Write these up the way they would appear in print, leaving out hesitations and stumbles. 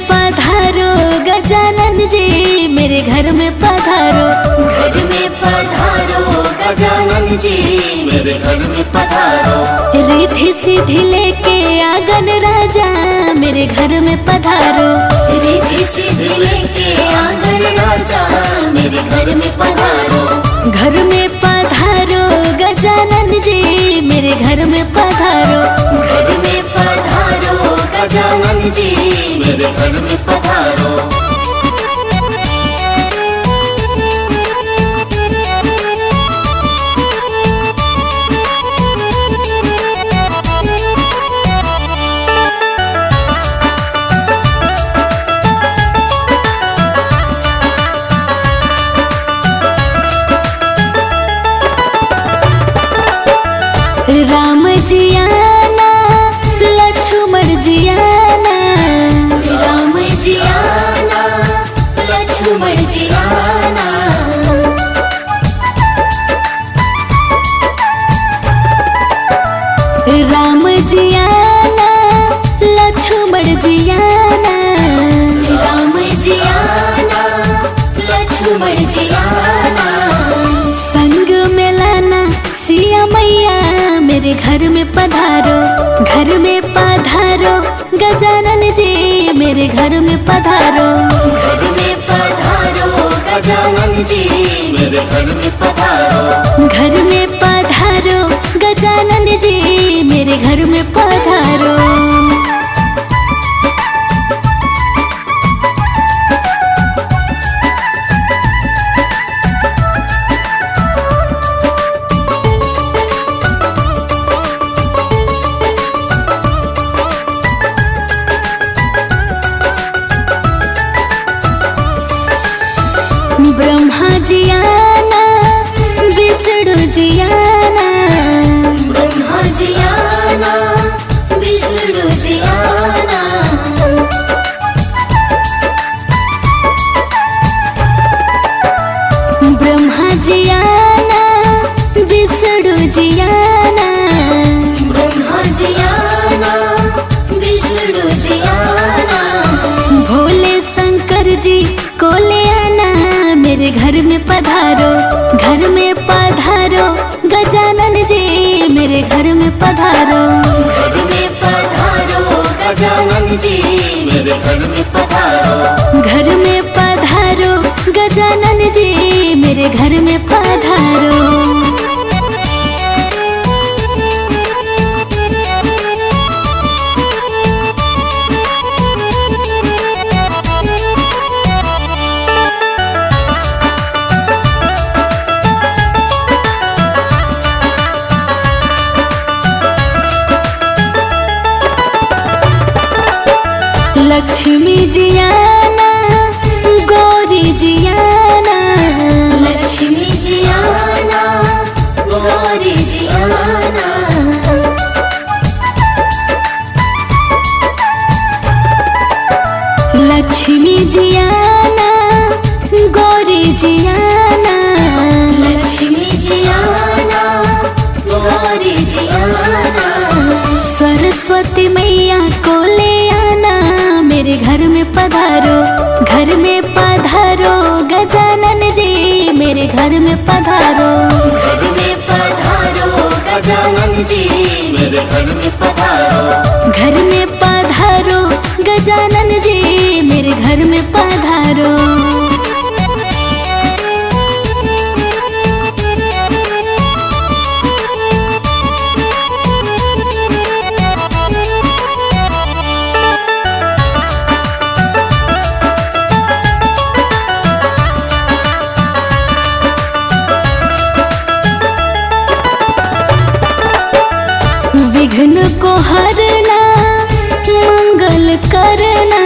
पधारो गजानन जी, मेरे घर में पधारो। घर में पधारो गजानन जी, मेरे घर में पधारो। रिद्धि सिद्धि लेके आंगन राजा, मेरे घर में पधारो। रिद्धि सिद्धि लेके आंगन राजा, मेरे घर में पधारो। घर में पधारो गजानन जी, मेरे घर में पधारो। घर में पधारो गजानन जी, मेरे घर में पधारो। राम जी आना, लक्ष्मण जी आना। राम जी आना, लक्ष्मण जी आना। राम जी आना, लक्ष्मण जी आना। राम जी आना, लक्ष्मण जी आना। संग में लाना सिया मैया, मेरे घर में पधारो। घर में पधारो गजानन जी, मेरे घर में पधारो। घर में पधारो गजानन जी, मेरे घर में पधारो। घर में पधारो गजानन जी, मेरे घर में पधारो। ब्रह्मा जी आना, विष्णु जी आना। ब्रह्मा जी आना, विष्णु जी आना। ब्रह्मा जी आना, विष्णु जी आना। ब्रह्मा जी आना, विष्णु जी आना। भोले शंकर जी को ले आना, मेरे घर में पधारो। घर में पधारो गजानन जी, मेरे घर में पधारो। घर में पधारो गजानन जी, मेरे घर में पधारो। घर में पधारो गजानन जी, मेरे घर में पधारो। लक्ष्मी जी आना, गौरी जी आना। लक्ष्मी जी आना, गौरी जी आना। लक्ष्मी जी आना, गौरी जी आना। लक्ष्मी जी आना, गौरी जी आना। सरस्वती मैया को ले आना, मेरे घर में पधारो। घर में पधारो गजानन जी, मेरे घर में पधारो। घर में पधारो गजानन जी, मेरे घर में पधारो। घर में पधारो गजानन जी, मेरे घर में पधारो। विघ्न को हरना, मंगल करना।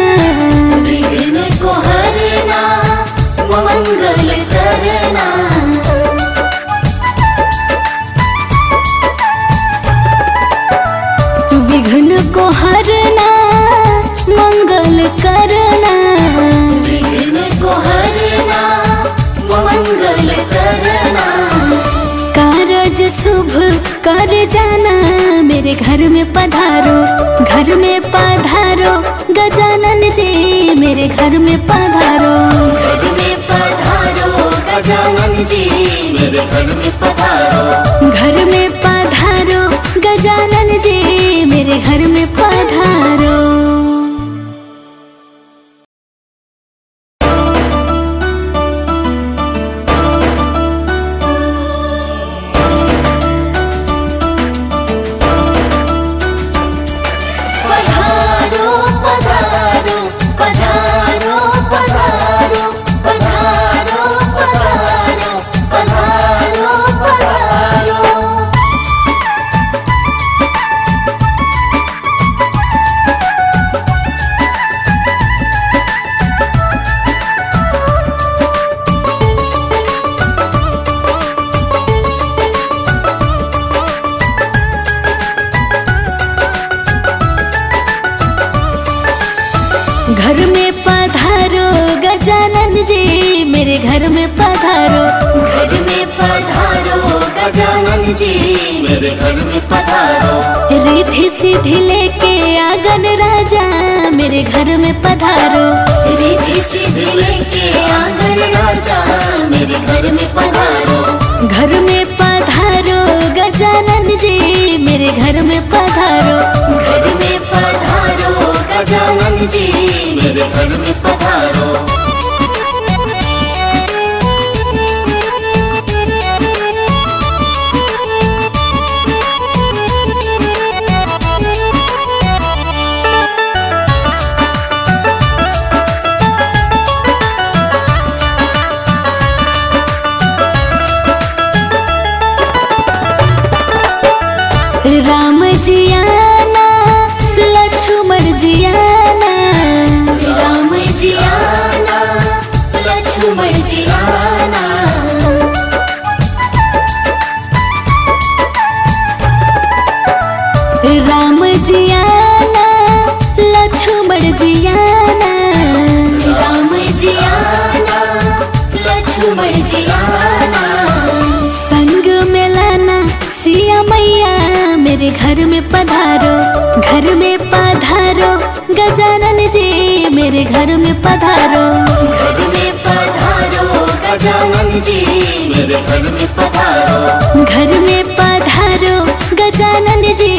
विघ्न को हरना, मंगल करना। विघ्न को हरना, मंगल करना। विघ्न को हरना, मंगल करना। कारज शुभ कर जाना, मेरे घर में पधारो। घर में पधारो गजानन जी, मेरे घर में पधारो। घर में पधारो गजानन जी मेरे घर में पधारो। घर में पधारो गजानन जी मेरे घर में पधारो। घर में पधारो गजानन जी मेरे घर में पधारो। घर में पधारो गजानन जी मेरे घर में पधारो। रिद्धि सिद्धि लेके आंगन राजा मेरे घर में पधारो। रिद्धि सिद्धि लेके आंगन राजा मेरे घर में पधारो। घर में पधारो गजानन जी मेरे घर में पधारो। घर में पधारो गजानन जी मेरे घर में पधारो। राम जी आना लक्ष्मण जी आना। राम जी आना लक्ष्मण जी आना। राम जी आना लक्ष्मण जी आना। राम जी आना लक्ष्मण जी आना। संग में लाना सिया मैया मेरे घर में पधारो। घर में पधारो गजानन जी मेरे घर में पधारो। घर में पधारो गजानन जी मेरे घर में पधारो। घर में पधारो गजानन जी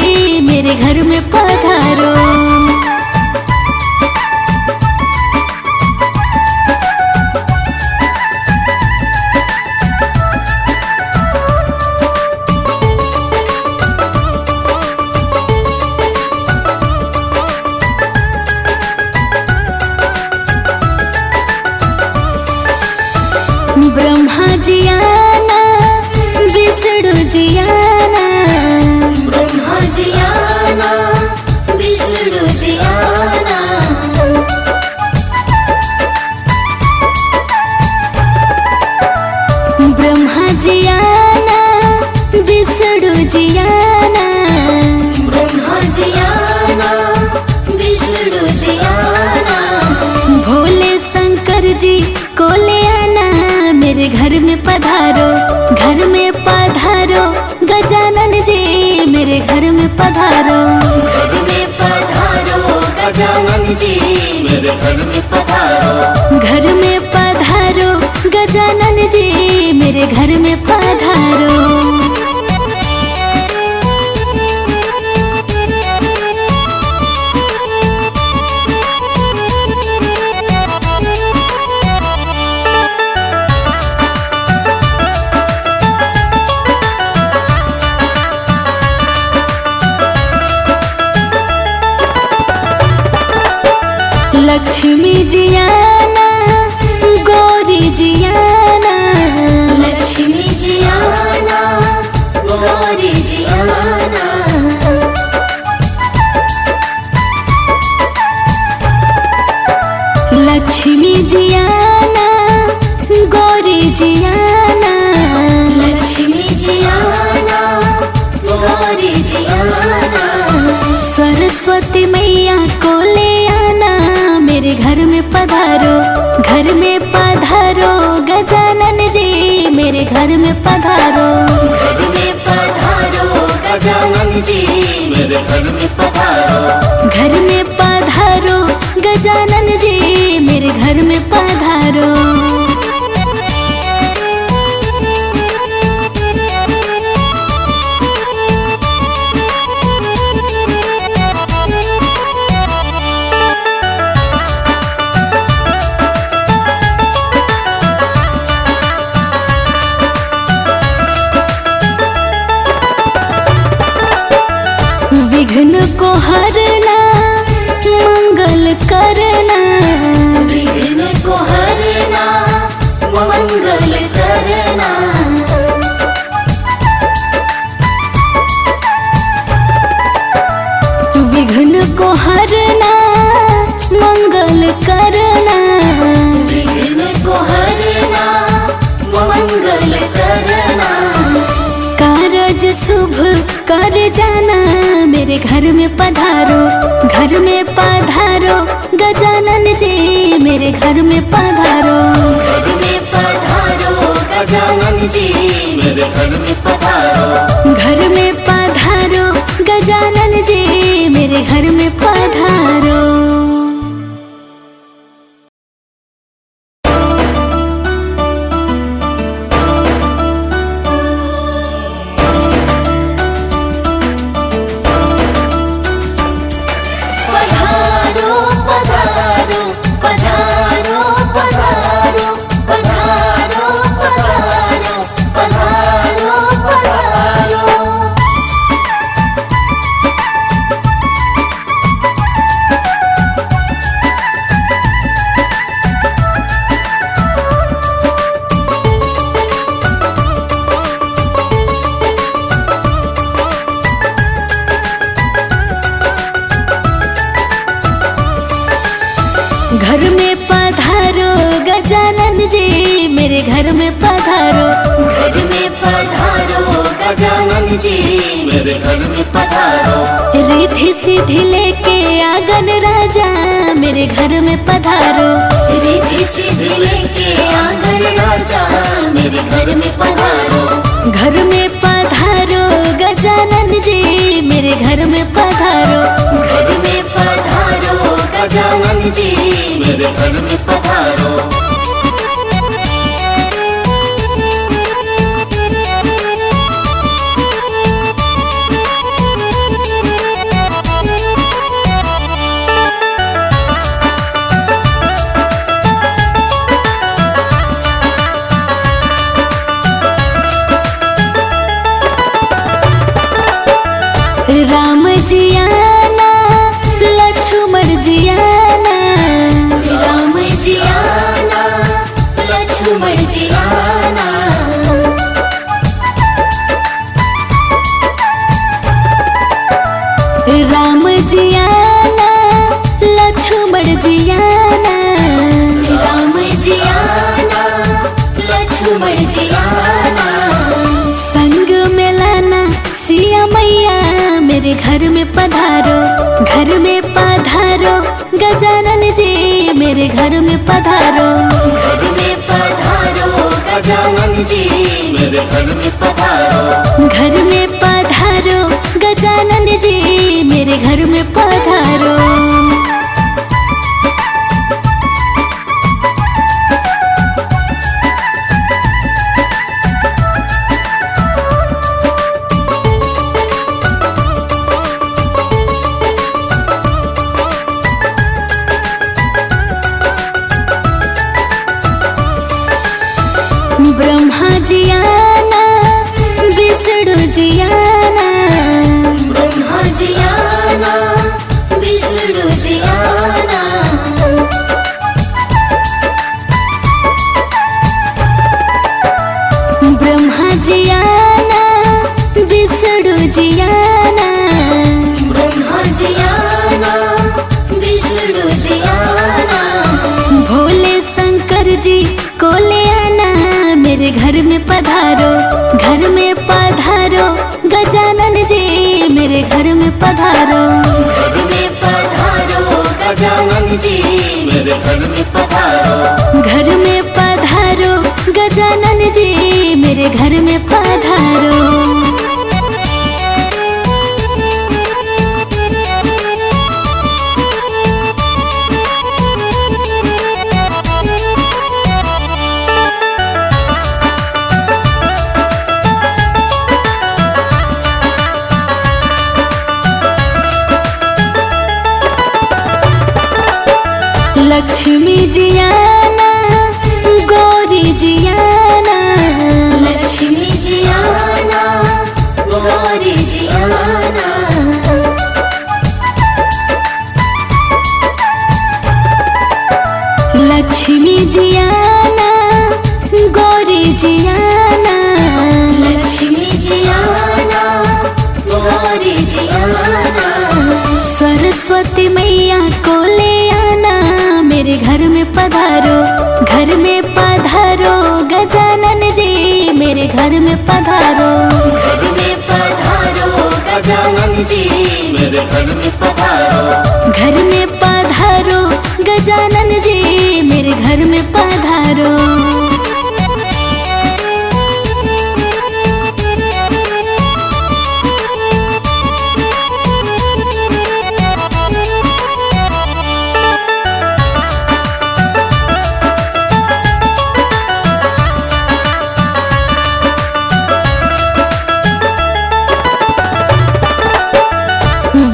मेरे घर में पधारो। ब्रह्मा जी आना विष्णु जी आना। ब्रह्मा जी आना विष्णु जी आना। ब्रह्मा जी आना विष्णु जी आना। ब्रह्मा जी आना विष्णु जी आना। भोले शंकर जी को ले आना मेरे घर में पधारो। घर में पधारो गजानन जी मेरे घर में पधारो। घर में पधारो गजानन जी मेरे घर में पधारो। घर में पधारो गजानन जी मेरे घर में पधारो। लक्ष्मी जी आना गौरी जी आना। लक्ष्मी जी आना गौरी जी आना। लक्ष्मी जी आना गौरी जी आना। लक्ष्मी जी आना गौरी जी आना। सरस्वती मैया को ले आना मेरे घर में पधारो। घर में पधारो गजानन जी मेरे घर में पधारो। घर में पधारो गजानन जी मेरे घर में पधारो। घर में पधारो गजानन जी मेरे विघ्न को हरना मंगल करना, विघ्न को हरना मंगल करना। विघ्न को हरना मंगल करना, विघ्न को हरना मंगल करना। कारज शुभ कर जाना मेरे घर में पधारो, घर में पधारो गजानन जी मेरे घर में पधारो, घर में पधारो गजानन जी मेरे घर में पधारो, घर में पधारो गजानन जी मेरे घर में पधारो। घर में पधारो गजानन जी मेरे घर में पधारो, घर में पधारो गजानन जी मेरे घर में पधारो। रिद्धि सिद्धि लेके आंगन राजा मेरे घर में पधारो, रिद्धि सिद्धि लेके आंगन राजा मेरे घर में पधारो। घर में पधारो गजानन जी मेरे घर में पधारो, घर में पधारो गजानन जी मेरे घर में पधारो। राम जी आना लक्ष्मण जी आना, राम जी आना लक्ष्मण जी आना। राम जी आना लक्ष्मण जी आना, राम जी आना लक्ष्मण जी आना। संग में लाना सिया मैया मेरे घर में पधारो, घर में पधारो गजानन जी मेरे घर में पधारो, घर में पधारो गजानन जी मेरे घर में पधारो। घर में पधारो गजानन जी मेरे घर में पधारो। ब्रह्मा जी आना विष्णु जी आना, ब्रह्मा जी आना विष्णु जी आना। ब्रह्मा जी आना विष्णु जी आना, ब्रह्मा जी आना विष्णु जी आना। भोले शंकर जी को ले आना मेरे घर में पधारो, घर में पधारो गजानन जी मेरे घर में पधारो, घर में पधारो गजानन जी मेरे घर में पधारो। घर में पधारो गजानन जी मेरे घर में पधारो। लक्ष्मी जी आना गौरी जी आना, लक्ष्मी जी आना गौरी जी आना। लक्ष्मी जियाना गौरी जियाना, लक्ष्मी जियाना गौरी जियाना, सरस्वती मैया को ले आना मेरे घर में पधारो, घर में पधारो गजानन जी मेरे घर में पधारो, घर में पधारो गजानन जी मेरे घर में पधारो, घर में पधारो गजानन जी मेरे घर में पधारो।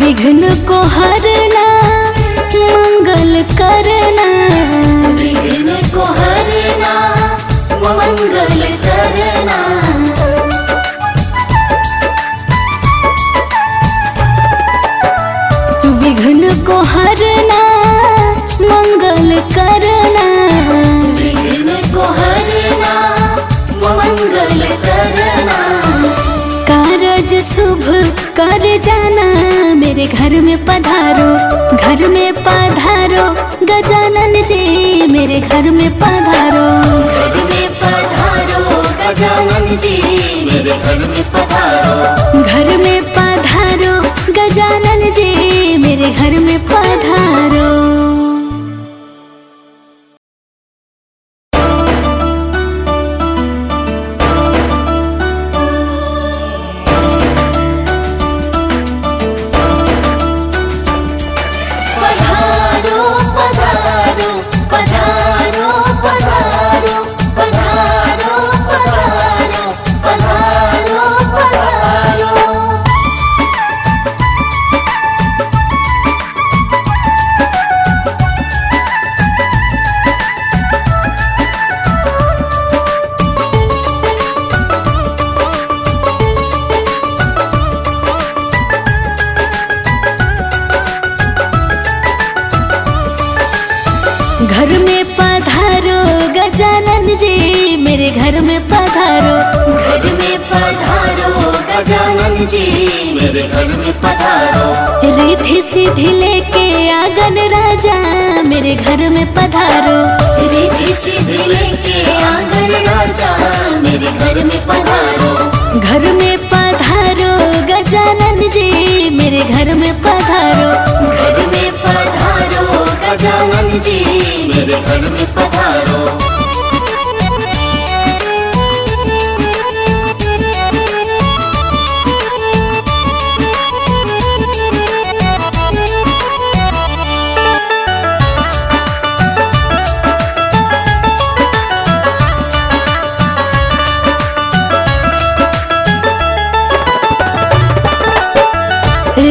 विघ्न को हरना मंगल करना, विघ्न को हरना मंगल करना, विघ्न को हरना मंगल करना, विघ्न को हरना मंगल करना, कारज शुभ कर जाना मेरे घर में पधारो, घर में पधारो गजानन जी मेरे घर में पधारो, घर में पधारो गजानन जी मेरे घर में पधारो, घर में पधारो गजानन जी मेरे घर में पधारो। घर में पधारो गजानन जी मेरे घर में पधारो, घर में पधारो गजानन जी मेरे घर में पधारो, रिद्धि सिद्धि लेके आंगन राजा मेरे घर में पधारो, रिद्धि सिद्धि लेके आंगन राजा मेरे घर में पधारो, घर में पधारो गजानन जी मेरे घर में पधारो, घर में पधारो गजानन जी मेरे घर में पधारो,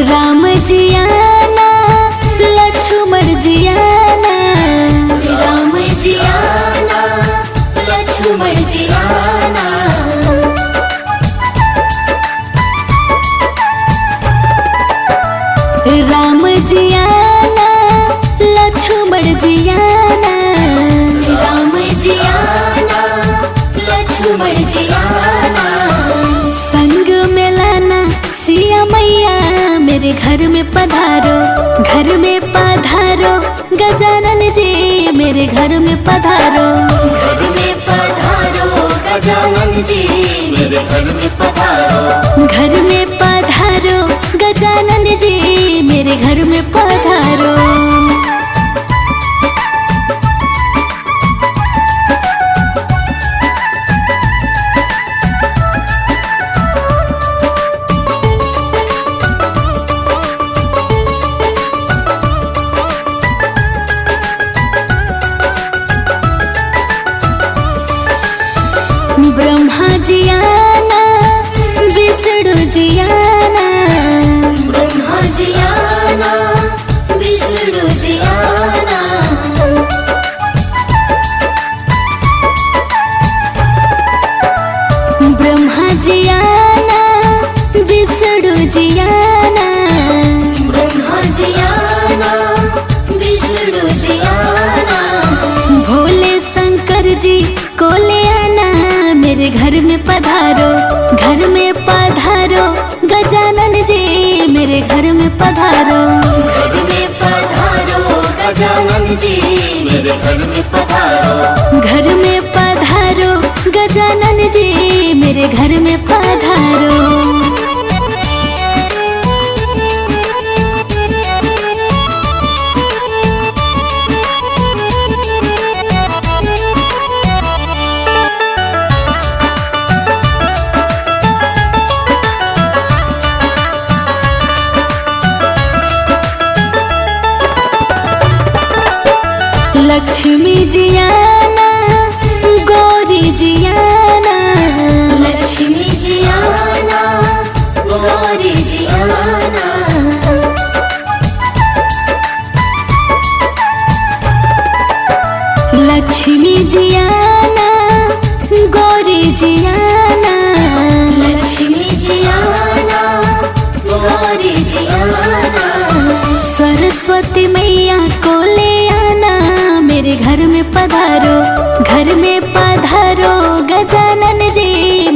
राम जियाना लक्ष्मण जियाना, राम जियाना लक्ष्मण जियाना, राम जियाना लक्ष्मण जियाना, राम जियाना लक्ष्मण जियाना, संग में लाना सिया मैया मेरे घर में पधारो, घर में पधारो गजानन जी मेरे घर में पधारो, घर में पधारो गजानन जी मेरे घर में पधारो, घर में पधारो गजानन जी मेरे घर में पधारो। ब्रह्मा जियाना विष्णु जियाना, ब्रह्मा जियाना विष्णु जियाना, ब्रह्मा जियाना विष्णु जियाना, ब्रह्मा जियाना विष्णु जियाना, मेरे घर में पधारो। घर में पधारो गजानन जी मेरे घर में पधारो। घर में पधारो गजानन जी मेरे घर में पधारो। लक्ष्मी जी आना गौरी जी आना। लक्ष्मी जी आना गौरी जी आना। लक्ष्मी जी आना गौरी जी आना। लक्ष्मी जी आना गौरी जी आना। सरस्वती मैया को ले आना मेरे घर में पधारो। घर में पधारो गजानन जी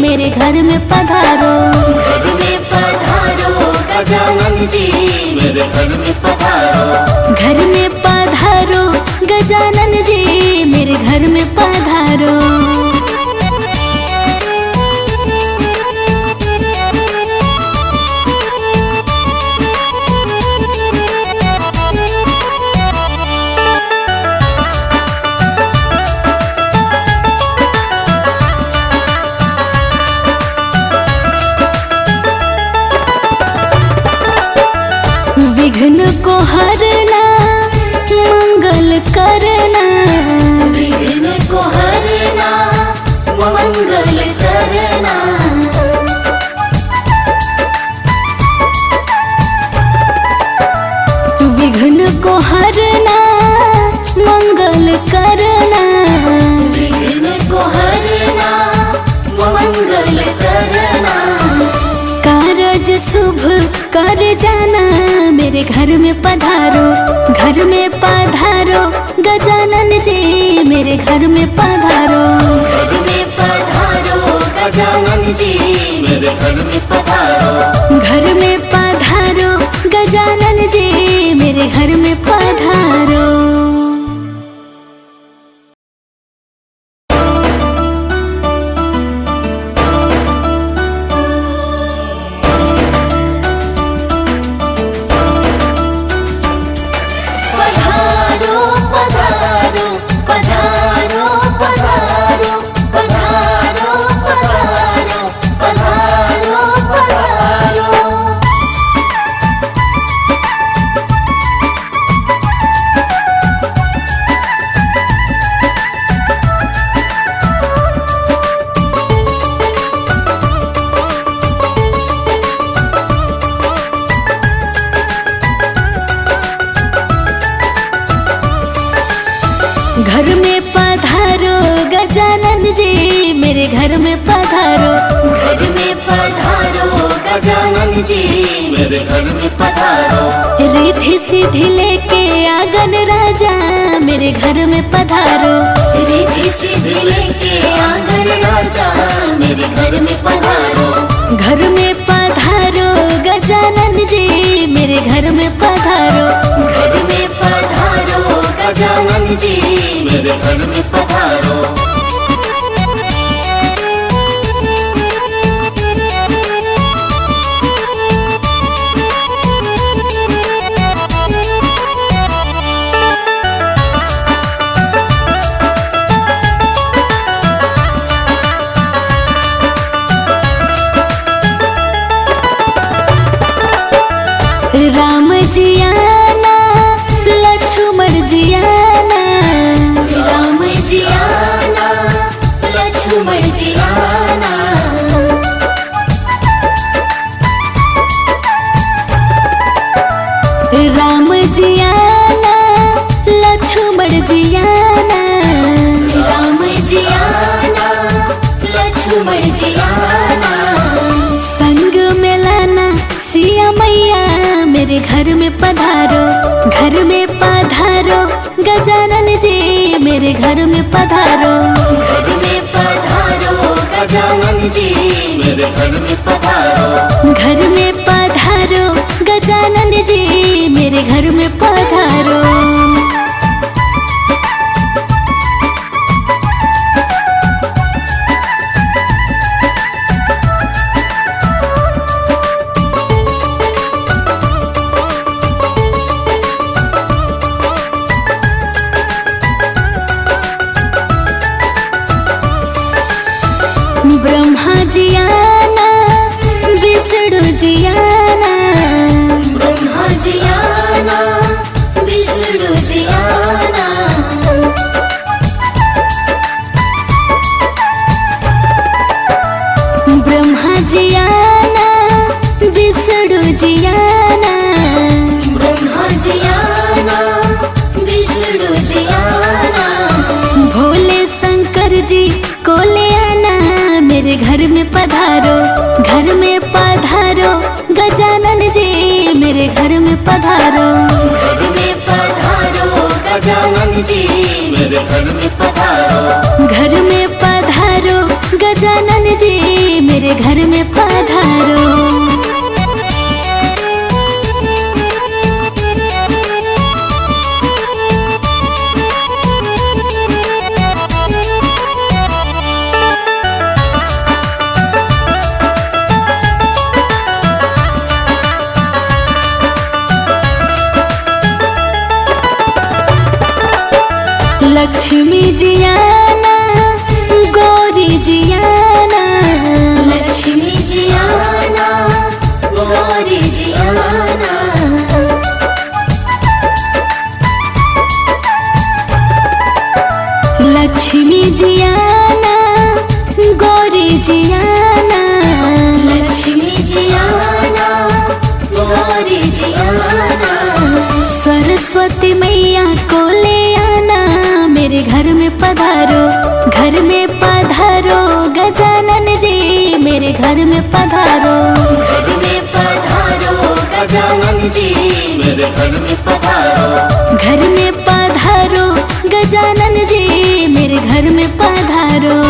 मेरे घर में पधारो। घर में पधारो गजानन जी मेरे घर में पधारो। घर में पधारो गजानन जी मेरे घर में पधारो। विघ्न को हरना मंगल करना। विघ्न को हरना मंगल करना। विघ्न को हरना मंगल करना। विघ्न को हरना मंगल करना। कारज शुभ कर जाना मेरे घर में पधारो। घर में पधारो गजानन जी मेरे घर में पधारो। घर में पधारो गजानन जी मेरे घर में पधारो। घर में पधारो गजानन जी मेरे घर में पधारो। घर में पधारो गजानन जी मेरे घर में पधारो। घर में पधारो गजानन जी मेरे घर में पधारो। रिद्धि सिद्धि लेके आंगन राजा मेरे घर में पधारो। रिद्धि सिद्धि लेके आंगन राजा मेरे घर में पधारो। घर में पधारो गजानन जी मेरे घर में पधारो। घर में पधारो गजानन जी मेरे घर में पधारो। राम जी आना लक्ष्मण जी आना। राम जी आना लक्ष्मण जी आना। राम जी आना लक्ष्मण जी आना। राम जी आना लक्ष्मण जी आना। संग में लाना सिया मैया मेरे घर में पधारो। घर में पधारो गजानन जी मेरे घर में पधारो। घर में पधारो गजानन जी मेरे घर में पधारो। घर में पधारो गजानन जी को ले आना, मेरे घर में पधारो, घर में पधारो गजानन जी, मेरे घर में पधारो। घर में पधारो गजानन जी, मेरे घर में पधारो। घर में पधारो गजानन जी, मेरे घर में पधारो। लक्ष्मी जी आना, गौरी जी आना, लक्ष्मी जी आना, गौरी जी आना। लक्ष्मी जी आना, गौरी जी आना, लक्ष्मी जी आना, गौरी जी आना। सरस्वती मैया को ले आना, मेरे घर में पधारो, घर में पधारो गजानन जी, मेरे घर में पधारो। घर में पधारो गजानन जी, मेरे घर में पधारो। घर में पधारो गजानन जी, मेरे घर में पधारो।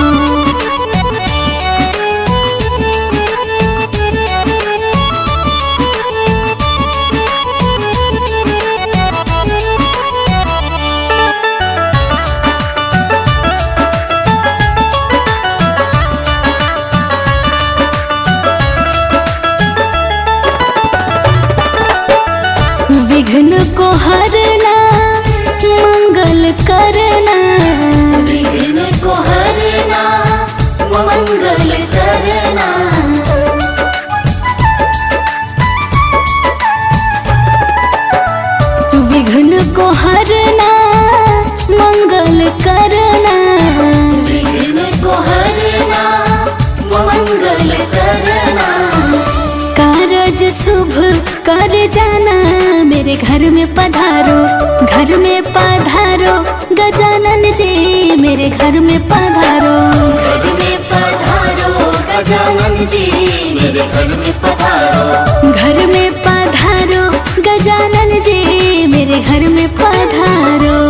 विघ्न को हरना, मंगल करना, विघ्न को हरना, मंगल करना। विघ्न को हरना, मंगल करना, विघ्न को हरना, मंगल करना। कारज शुभ कर जाना, मेरे घर में पधारो, घर में पधारो गजानन जी, मेरे घर में पधारो। घर में पधारो गजानन जी, मेरे घर में पधारो। घर में पधारो गजानन जी, मेरे घर में पधारो।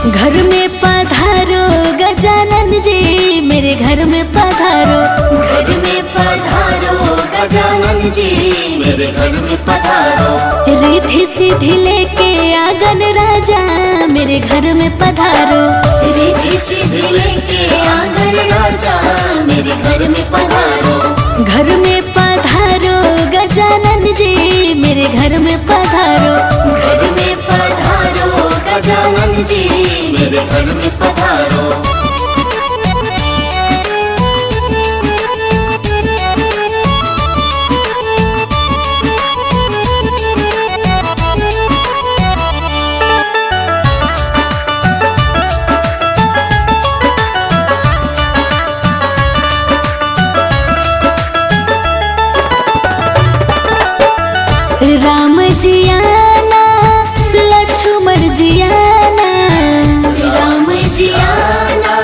घर में पधारो गजानन जी, मेरे घर में पधारो। घर में पधारो गजानन जी, मेरे घर में पधारो। रिद्धि सिद्धि लेके आंगन राजा, मेरे घर में पधारो। रिद्धि सिद्धि लेके आंगन राजा, मेरे घर में पधारो। घर में पधारो गजानन जी, मेरे घर में पधारो। घर में पधारो गजानन जी, मेरे घर में पधारो। राम जी आना, लक्ष्मण जी आना, राम जी आना,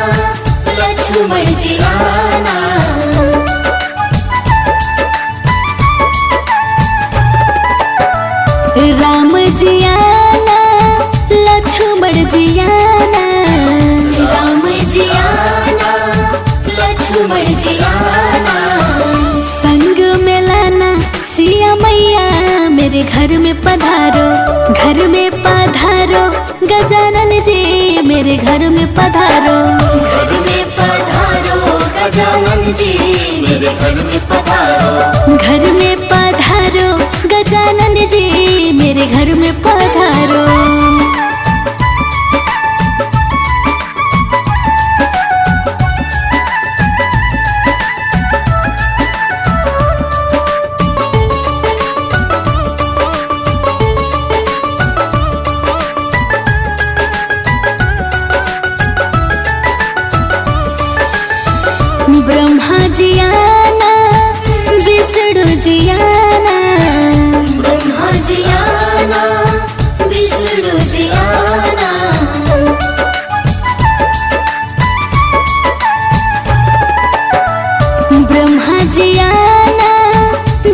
लक्ष्मण जी आना। राम जी आना, लक्ष्मण जी आना, राम जी आना, लक्ष्मण जी आना। संग में लाना सिया मैया, मेरे घर में पधारो, घर में पधारो गजानन जी, मेरे घर में पधारो। मेरे घर में पधारो। घर में पधारो गजानन जी मेरे घर में पधारो। ब्रह्मा जी आना विष्णु जी आना। ब्रह्मा जी आना विष्णु जी आना। ब्रह्मा जी आना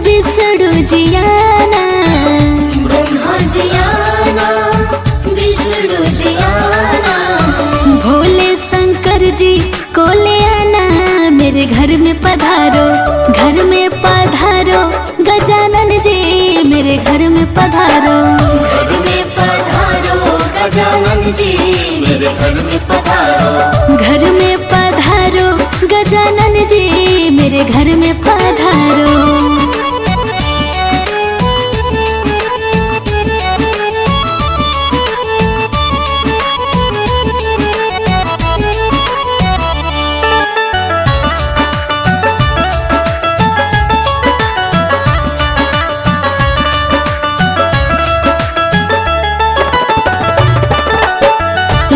विष्णु जी आना। ब्रह्मा जी आना विष्णु जी आना। भोले शंकर जी को ले आना मेरे घर में पधारो। घर में पधारो गजानन जी मेरे घर में पधारो। घर में पधारो गजानन जी मेरे घर में पधारो। घर में पधारो गजानन जी मेरे घर में पधारो।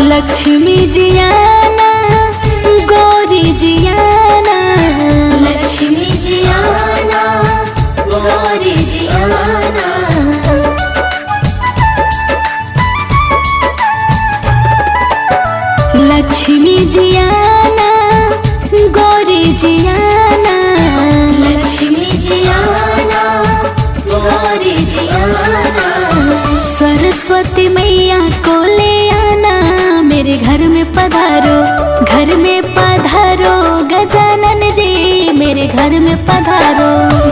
लक्ष्मी जी आना गौरी जी आना। लक्ष्मी जी आना गौरी जी आना। लक्ष्मी जी आना गौरी जी आना। लक्ष्मी जी आना गौरी जी आना। सरस्वती मैया को ले आना मेरे घर में पधारो। घर में पधारो गजानन जी मेरे घर में पधारो।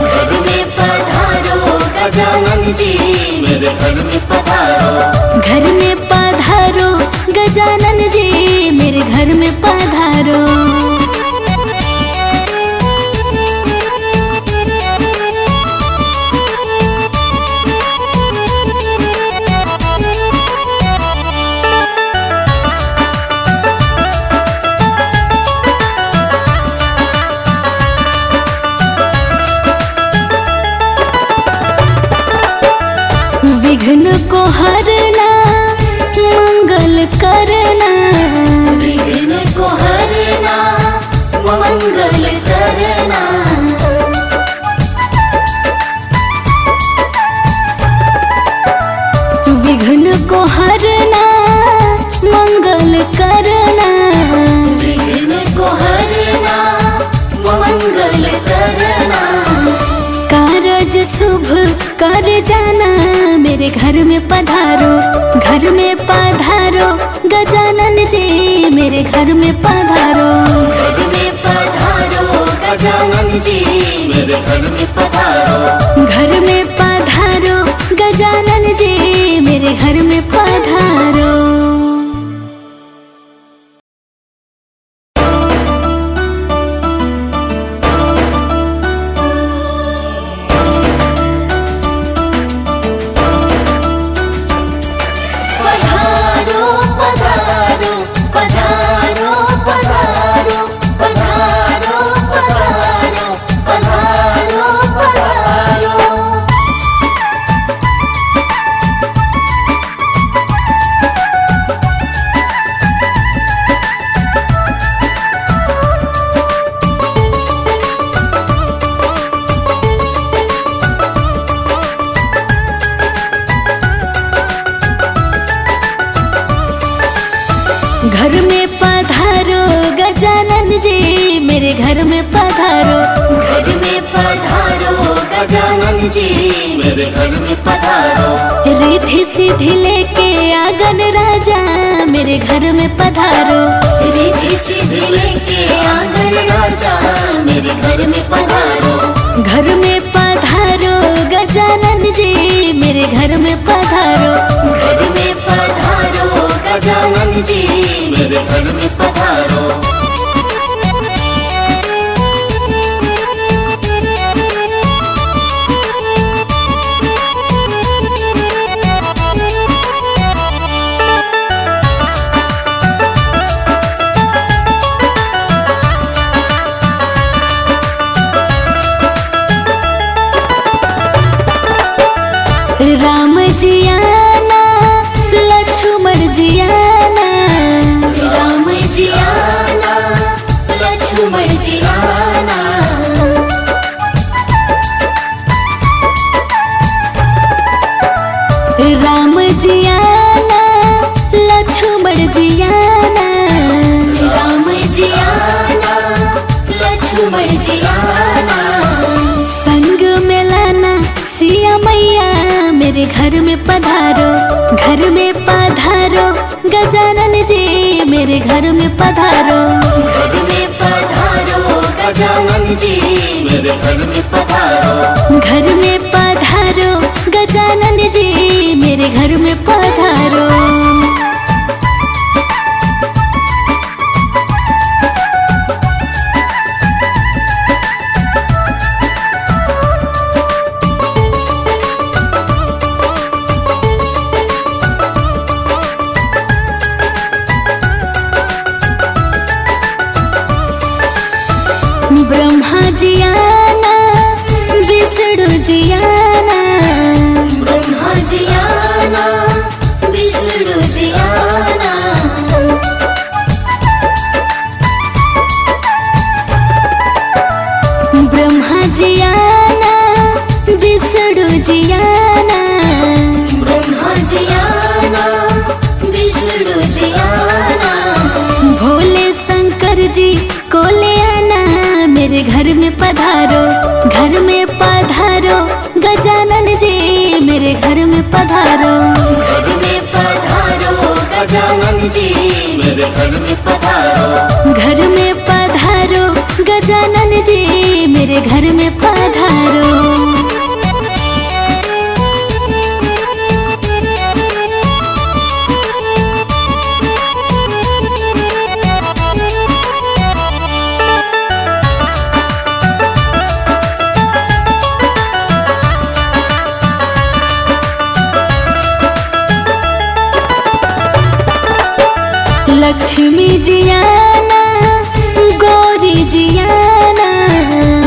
घर में पधारो गजानन जी मेरे घर में पधारो। घर में पधारो गजानन जी मेरे घर में पधारो। विघ्न को हरना मंगल करना। विघ्न को हरना मंगल करना। विघ्न को हरना मंगल करना। विघ्न को हरना मंगल करना। कारज शुभ कर जाना मेरे घर में पधारो। घर में पधारो गजानन जी मेरे घर में पधारो। घर में पधारो गजानन जी मेरे घर में पधारो। घर में पधारो गजानन जी मेरे घर में पधारो। घर में पधारो गजानन जी मेरे घर में पधारो। घर में पधारो गजानन जी मेरे घर में पधारो। रिद्धि सिद्धि लेके आंगन राजा मेरे घर में पधारो। रिद्धि सिद्धि लेके आंगन राजा मेरे घर में पधारो। घर में पधारो गजानन जी मेरे घर में पधारो। घर में पधारो गजानन जी मेरे घर में पधारो। लक्ष्मण जी आना। संग में लाना सिया मैया मेरे घर में पधारो, घर में पधारो गजानन जी मेरे घर में पधारो। घर में पधारो गजानन जी मेरे घर में पधारो। घर में पधारो गजानन जी मेरे घर में पधारो। ब्रह्मा जी आना, विष्णु जी आना। ब्रह्मा जी आना, विष्णु जी आना। ब्रह्मा जी आना, विष्णु जी आना। ब्रह्मा जी आना, विष्णु जी आना। भोले शंकर जी को ले आना मेरे घर में पधारो, घर में पधारो गजानन जी मेरे घर में पधारो। घर में पधारो गजानन जी मेरे घर में पधारो। घर में पधारो गजानन जी मेरे घर में पधारो। लक्ष्मी जी आना, गौरी जी आना।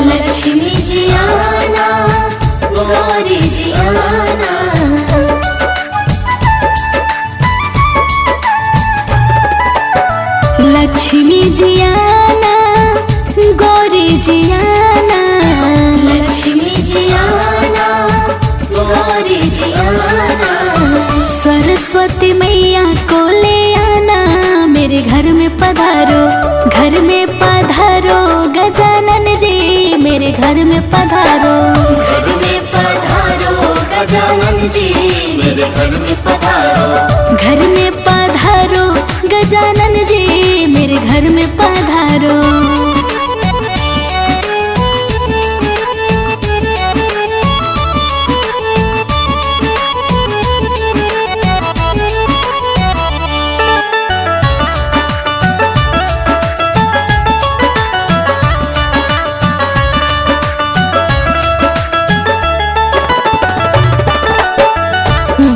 लक्ष्मी जी आना, गौरी जी आना। लक्ष्मी जी आना, गौरी जी आना। लक्ष्मी जी आना, गौरी जी आना। सरस्वती मैया को ले आना मेरे घर में पधारो, घर में पधारो गजानन जी मेरे घर में पधारो। घर में पधारो गजानन जी मेरे घर में पधारो। घर में पधारो गजानन जी मेरे घर में पधारो।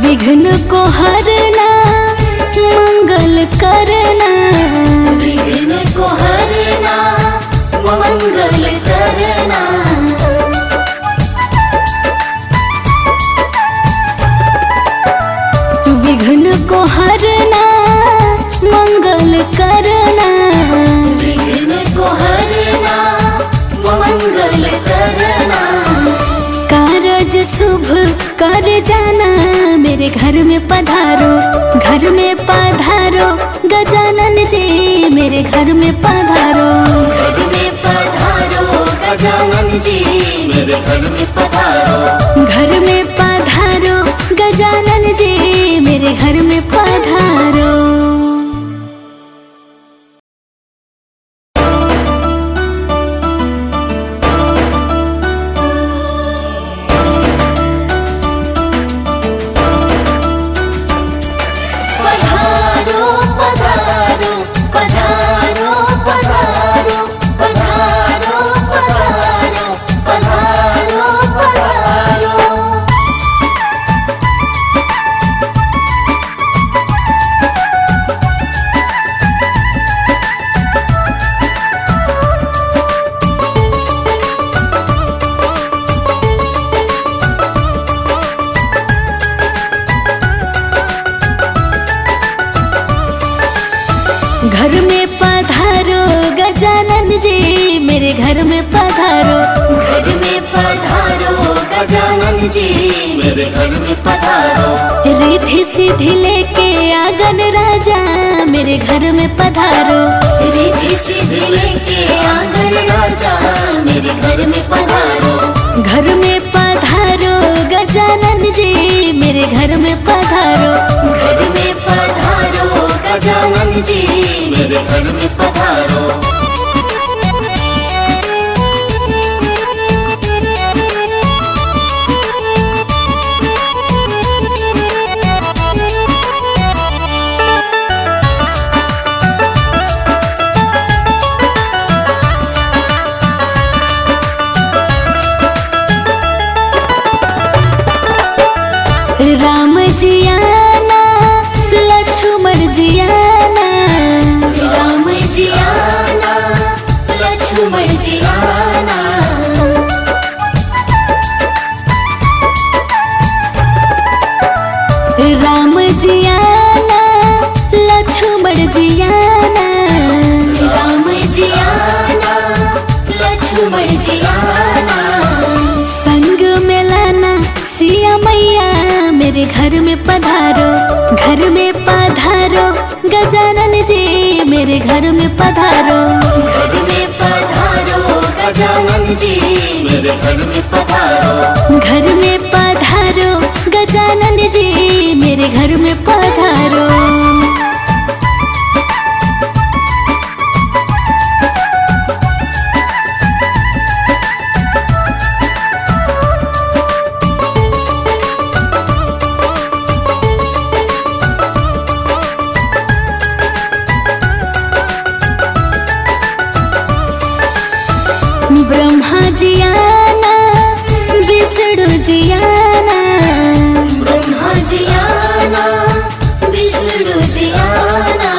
विघ्न को हरना, मंगल करना। विघ्न को हरना, मंगल करना। विघ्न को हरना, मंगल करना। विघ्न को हरना, मंगल करना। कारज शुभ कर जाना मेरे घर में पधारो, घर में पधारो गजानन जी मेरे घर में पधारो। घर में पधारो गजानन जी मेरे घर में पधारो। घर में पधारो गजानन जी मेरे घर में पधारो। घर में पधारो गजानन जी मेरे घर में पधारो। घर में पधारो गजानन जी मेरे घर में पधारो। रिद्धि सिद्धि लेके आंगन राजा मेरे घर में पधारो। रिद्धि सिद्धि लेके आंगन राजा घर में पधारो। घर में पधारो गजानन जी मेरे घर में पधारो। घर में पधारो गजानन जी मेरे घर में पधारो। राम जी आना लक्ष्मण जी आना। राम जी आना लक्ष्मण जी आना। राम जी आना लक्ष्मण जी आना। राम जी आना लक्ष्मण जी आना। संग में लाना सिया मैया मेरे घर में पधारो। घर में पधारो गजानन जी मेरे घर में पधारो। घर में पधारो गजानन जी मेरे घर में पधारो। घर में पधारो गजानन जी मेरे घर में पधारो। ब्रह्मा जी आना विष्णु जी आना। ब्रह्मा जी आना विष्णु जी आना।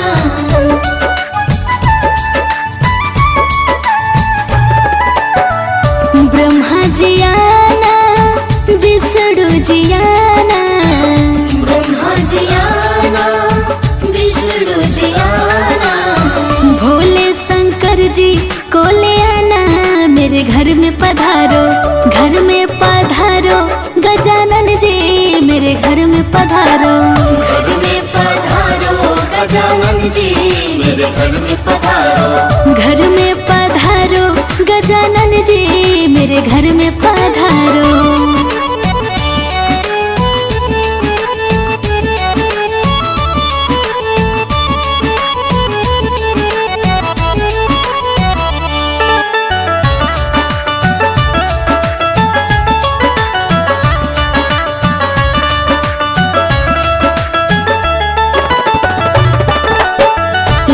ब्रह्मा जी आना विष्णु जी आना। ब्रह्मा जी आना विष्णु जी आना। भोले शंकर जी को ले आना मेरे घर में पधारो। घर में पधारो गजानन जी मेरे घर में पधारो। घर में पधारो गजानन जी मेरे घर में पधारो। घर में पधारो गजानन जी मेरे घर में पधारो।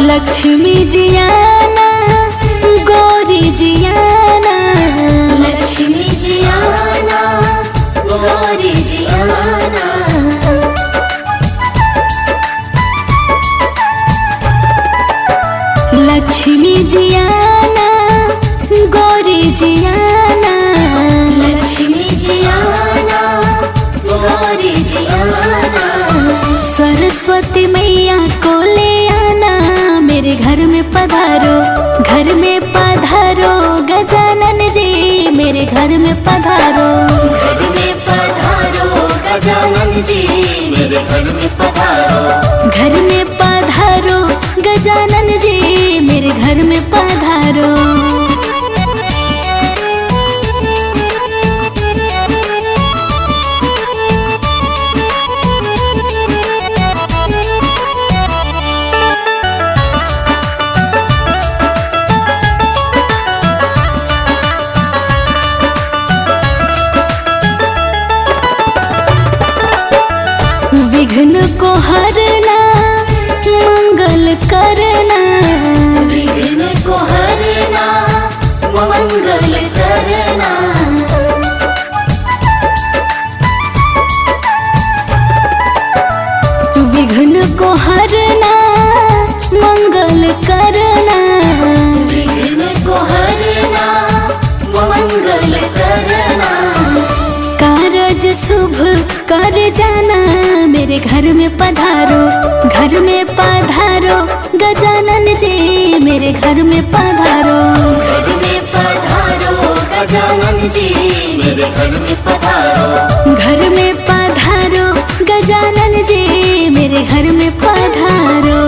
लक्ष्मी जी आना गौरी जी आना। लक्ष्मी जी आना गौरी जी आना। लक्ष्मी जी आना गौरी जी आना। लक्ष्मी जी आना गौरी जी आना। सरस्वती मैया को ले आना मेरे घर में पधारो। घर में पधारो गजानन जी मेरे घर में पधारो। घर में पधारो गजानन जी मेरे घर में पधारो। घर में पधारो गजानन जी मेरे घर में पधारो। विघ्न को हरना मंगल करना। विघ्न को हरना मंगल करना। विघ्न को हरना मंगल करना। विघ्न को हरना मंगल करना। कारज शुभ कर जाना मेरे घर में पधारो। घर में पधारो गजानन जी मेरे घर में पधारो। घर में पधारो गजानन जी मेरे घर में पधारो। घर में पधारो गजानन जी मेरे घर में पधारो।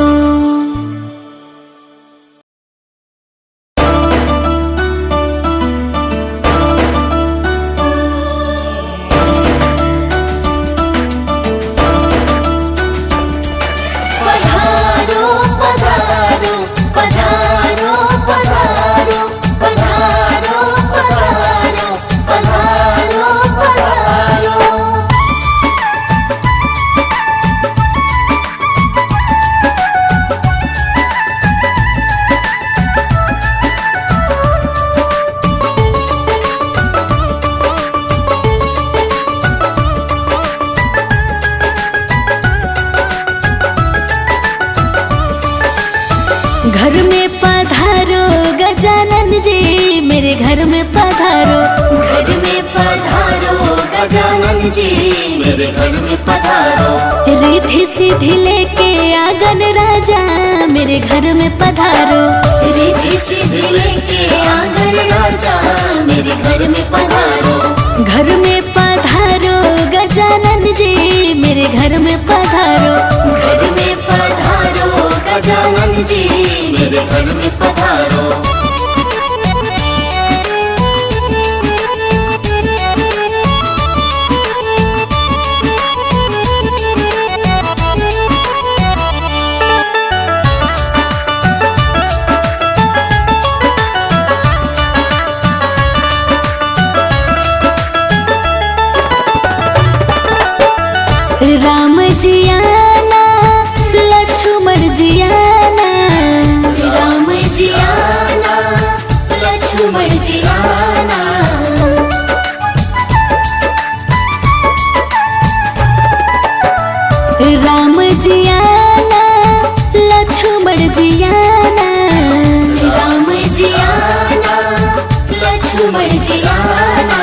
घर में पधारो गजानन जी मेरे घर में पधारो। घर में पधारो गजानन जी मेरे घर में पधारो। रिद्धि सिद्धि लेके आंगन राजा मेरे घर में पधारो। रिद्धि सिद्धि लेके आंगन राजा मेरे घर में पधारो। घर में पधारो गजानन जी मेरे घर में पधारो। घर में पधारो गजानन जी मेरे घर में पधारो। राम जी आना लक्ष्मण जी आना। राम जी आना लक्ष्मण जी आना। राम जी आना लक्ष्मण जी आना। राम जी आना लक्ष्मण जी आना।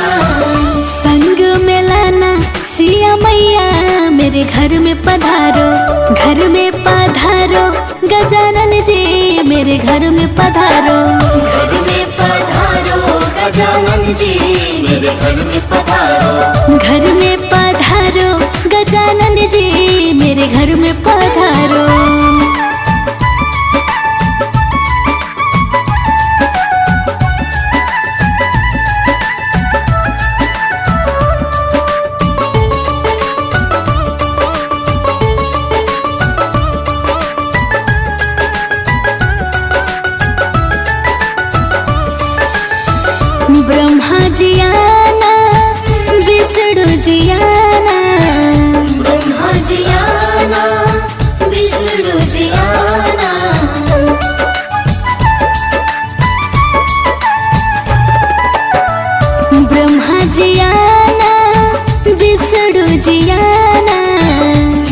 संग में लाना सिया मैया मेरे घर में पधारो। घर में पधारो गजानन जी मेरे घर में पधारो। घर में पधारो गजानन जी मेरे घर में पधारो। घर में पधारो गजानन जी मेरे घर में पधारो। ब्रह्मा जी आना विष्णु जी आना। ब्रह्मा जी आना विष्णु जी आना। ब्रह्मा जी आना विष्णु जी आना।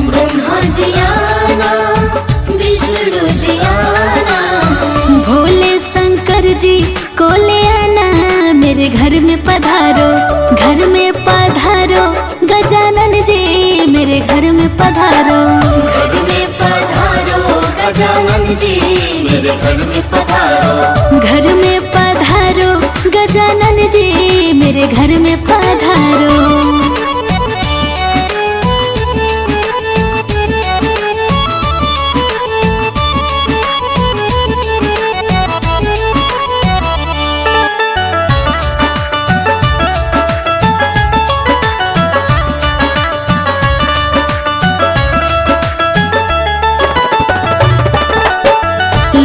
ब्रह्मा जी आना विष्णु जी आना। भोले शंकर जी को ले आना मेरे घर में पधारो। घर में पधारो गजानन जी मेरे घर में पधारो। घर में पधारो गजानन जी मेरे घर में पधारो। घर में पधारो गजानन जी मेरे घर में पधारो।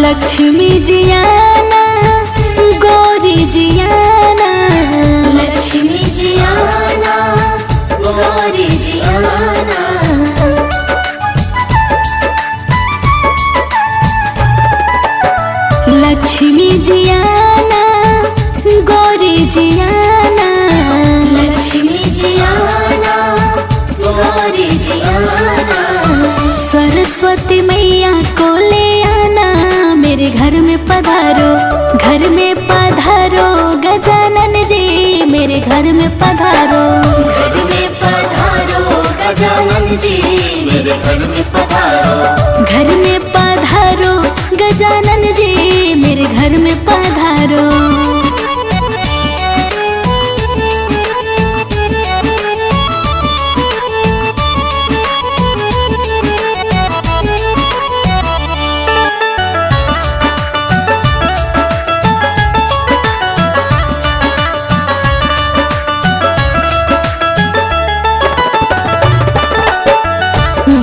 लक्ष्मी जी आना गौरी जी आना। लक्ष्मी जी आना गौरी जी आना। लक्ष्मी जी आना गौरी जी आना। लक्ष्मी जी आना गौरी जी आना। सरस्वती मैया को ले आना मेरे घर में पधारो। घर में पधारो गजानन जी मेरे घर में पधारो। घर में पधारो गजानन जी मेरे घर में पधारो। घर में पधारो गजानन जी मेरे घर में पधारो।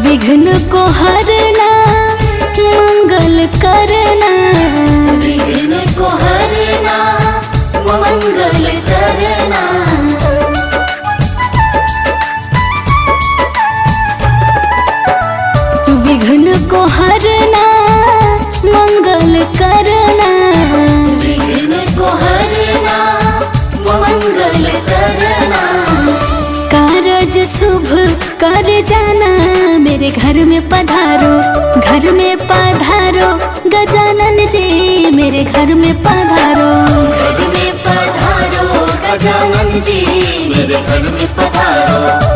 विघ्न को हरना मंगल करना। विघ्न को हरना मंगल करना। विघ्न को हरना मंगल करना। विघ्न को हरना मंगल करना। कारज शुभ कर जाना मेरे घर में पधारो। घर में पधारो गजानन जी मेरे घर में पधारो। घर में पधारो गजानन जी मेरे घर में पधारो।